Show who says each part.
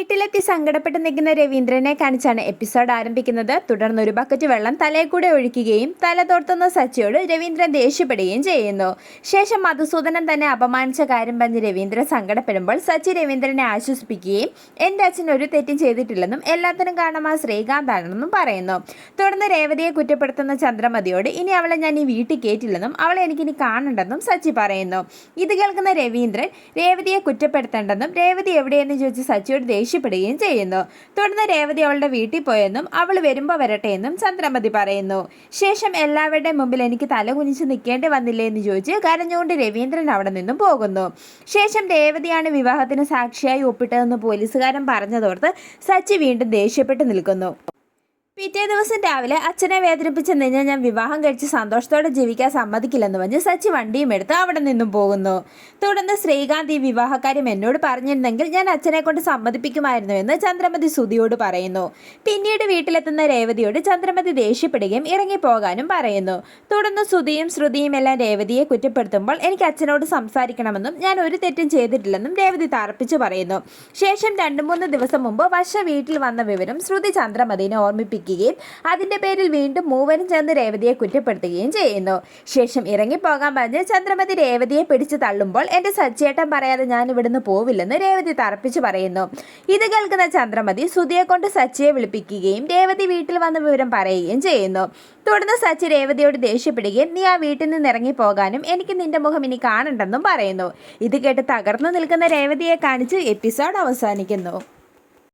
Speaker 1: വീട്ടിലെത്തി സങ്കടപ്പെട്ട് നിൽക്കുന്ന രവീന്ദ്രനെ കാണിച്ചാണ് എപ്പിസോഡ് ആരംഭിക്കുന്നത്. തുടർന്ന് ഒരു ബക്കറ്റ് വെള്ളം തലയിൽ കൂടെ ഒഴിക്കുകയും തല തോർത്തുന്ന സച്ചിയോട് രവീന്ദ്രൻ ദേഷ്യപ്പെടുകയും ചെയ്യുന്നു. ശേഷം മധുസൂദനൻ തന്നെ അപമാനിച്ച കാര്യം പറഞ്ഞ് രവീന്ദ്രൻ സങ്കടപ്പെടുമ്പോൾ സച്ചി രവീന്ദ്രനെ ആശ്വസിപ്പിക്കുകയും എൻ്റെ അച്ഛൻ ഒരു തെറ്റും ചെയ്തിട്ടില്ലെന്നും എല്ലാത്തിനും കാരണം ആ ശ്രീകാന്താണെന്നും പറയുന്നു. തുടർന്ന് രേവതിയെ കുറ്റപ്പെടുത്തുന്ന ചന്ദ്രമതിയോട് ഇനി അവളെ ഞാൻ ഈ വീട്ടിൽ കയറ്റില്ലെന്നും അവളെ എനിക്കിനി കാണണ്ടെന്നും സച്ചി പറയുന്നു. ഇത് കേൾക്കുന്ന രവീന്ദ്രൻ രേവതിയെ കുറ്റപ്പെടുത്തേണ്ടെന്നും രേവതി എവിടെയെന്ന് ചോദിച്ച് സച്ചിയോട് ദേഷ്യപ്പെടുകയും ചെയ്യുന്നു. തുടർന്ന് രേവതി അവളുടെ വീട്ടിൽ പോയെന്നും അവൾ വരുമ്പോൾ വരട്ടെ എന്നും ചന്ദ്രമതി പറയുന്നു. ശേഷം എല്ലാവരുടെയും മുമ്പിൽ എനിക്ക് തല കുനിച്ച് നിൽക്കേണ്ടി വന്നില്ലേ എന്ന് ചോദിച്ച് കരഞ്ഞുകൊണ്ട് രവീന്ദ്രൻ അവിടെ നിന്നും പോകുന്നു. ശേഷം രേവതിയാണ് വിവാഹത്തിന് സാക്ഷിയായി ഒപ്പിട്ടതെന്ന് പോലീസുകാരൻ പറഞ്ഞതോർത്ത് സച്ചി വീണ്ടും ദേഷ്യപ്പെട്ട് നിൽക്കുന്നു. പിറ്റേ ദിവസം രാവിലെ അച്ഛനെ വേദനിപ്പിച്ച് നിന്നെ ഞാൻ വിവാഹം കഴിച്ച് സന്തോഷത്തോടെ ജീവിക്കാൻ സമ്മതിക്കില്ലെന്ന് പറഞ്ഞ് സച്ചി വണ്ടിയും എടുത്ത് അവിടെ നിന്നും പോകുന്നു. തുടർന്ന് ശ്രീകാന്ത് ഈ വിവാഹക്കാര്യം എന്നോട് പറഞ്ഞിരുന്നെങ്കിൽ ഞാൻ അച്ഛനെ കൊണ്ട് സമ്മതിപ്പിക്കുമായിരുന്നുവെന്ന് ചന്ദ്രമതി സുധിയോട് പറയുന്നു. പിന്നീട് വീട്ടിലെത്തുന്ന രേവതിയോട് ചന്ദ്രമതി ദേഷ്യപ്പെടുകയും ഇറങ്ങിപ്പോകാനും പറയുന്നു. തുടർന്ന് സുധിയും ശ്രുതിയും എല്ലാം രേവതിയെ കുറ്റപ്പെടുത്തുമ്പോൾ എനിക്ക് അച്ഛനോട് സംസാരിക്കണമെന്നും ഞാൻ ഒരു തെറ്റും ചെയ്തിട്ടില്ലെന്നും രേവതി തർപ്പിച്ചു പറയുന്നു. ശേഷം 2-3 ദിവസം മുമ്പ് വർഷ വീട്ടിൽ വന്ന വിവരം ശ്രുതി ചന്ദ്രമതിനെ ഓർമ്മിപ്പിക്കും. അതിന്റെ പേരിൽ വീണ്ടും മൂവരും ചേർന്ന് രേവതിയെ കുറ്റപ്പെടുത്തുകയും ചെയ്യുന്നു. ശേഷം ഇറങ്ങിപ്പോകാൻ പറഞ്ഞ് ചന്ദ്രമതി രേവതിയെ പിടിച്ചു തള്ളുമ്പോൾ എന്റെ സച്ചേട്ടൻ പറയാതെ ഞാൻ ഇവിടുന്ന് പോവില്ലെന്ന് രേവതി തർപ്പിച്ചു പറയുന്നു. ഇത് കേൾക്കുന്ന ചന്ദ്രമതി സുധിയെ കൊണ്ട് സച്ചിയെ വിളിപ്പിക്കുകയും രേവതി വീട്ടിൽ വന്ന വിവരം പറയുകയും ചെയ്യുന്നു. തുടർന്ന് സച്ചി രേവതിയോട് ദേഷ്യപ്പെടുകയും നീ ആ വീട്ടിൽ നിന്ന് ഇറങ്ങിപ്പോകാനും എനിക്ക് നിന്റെ മുഖം ഇനി കാണണ്ടെന്നും പറയുന്നു. ഇത് കേട്ട് തകർന്നു നിൽക്കുന്ന രേവതിയെ കാണിച്ച് എപ്പിസോഡ് അവസാനിക്കുന്നു.